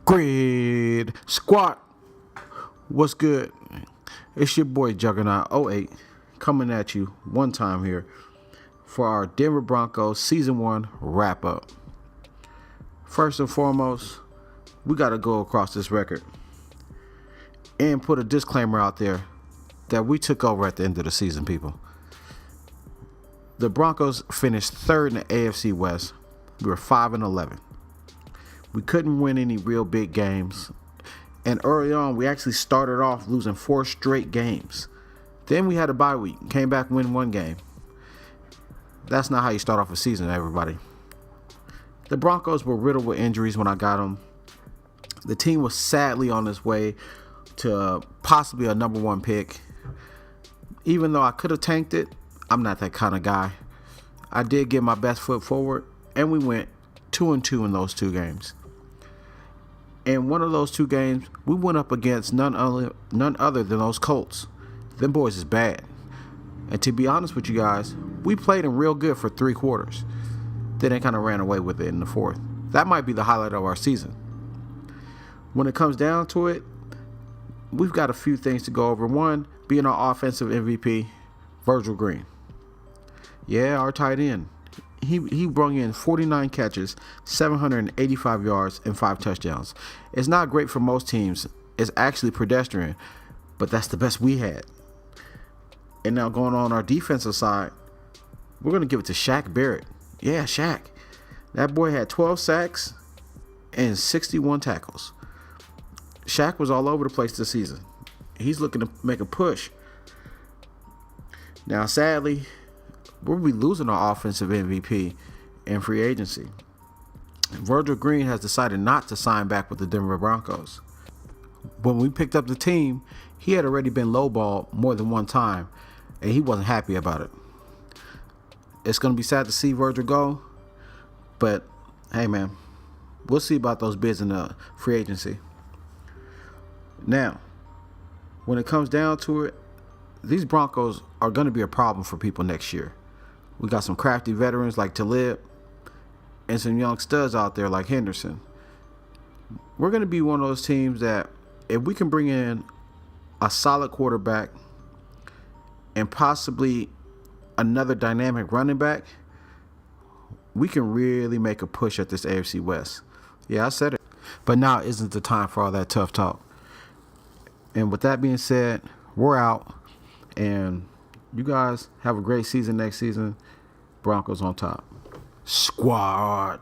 Grid Squad. What's good? It's your boy Juggernaut 08 coming at you one time here for our Denver Broncos Season 1 wrap up. First and foremost, we got to go across this record and put a disclaimer out there that we took over at the end of the season, people. The Broncos finished third in the AFC West. We were 5-11. We couldn't win any real big games. And early on, we actually started off losing 4 straight games. Then we had a bye week, came back and win 1 game. That's not how you start off a season, everybody. The Broncos were riddled with injuries when I got them. The team was sadly on its way to possibly a number 1 pick. Even though I could have tanked it, I'm not that kind of guy. I did get my best foot forward, and we went 2-2 in those 2 games. In one of those 2 games, we went up against none other than those Colts. Them boys is bad. And to be honest with you guys, we played them real good for 3 quarters. Then they kind of ran away with it in the 4th. That might be the highlight of our season. When it comes down to it, we've got a few things to go over. One, being our offensive MVP, Virgil Green. Yeah, our tight end. He brought in 49 catches, 785 yards, and 5 touchdowns. It's not great for most teams. It's actually pedestrian, but that's the best we had. And now going on our defensive side, we're going to give it to Shaq Barrett. Yeah, Shaq. That boy had 12 sacks and 61 tackles. Shaq was all over the place this season. He's looking to make a push. Now, sadly, we'll be losing our offensive MVP in free agency. Virgil Green has decided not to sign back with the Denver Broncos. When we picked up the team, he had already been lowballed more than 1 time, and he wasn't happy about it. It's going to be sad to see Virgil go, but hey, man, we'll see about those bids in the free agency. Now, when it comes down to it, these Broncos are going to be a problem for people next year. We got some crafty veterans like Talib and some young studs out there like Henderson. We're going to be one of those teams that if we can bring in a solid quarterback and possibly another dynamic running back, we can really make a push at this AFC West. Yeah, I said it. But now isn't the time for all that tough talk. And with that being said, we're out. And you guys have a great season next season. Broncos on top. Squad.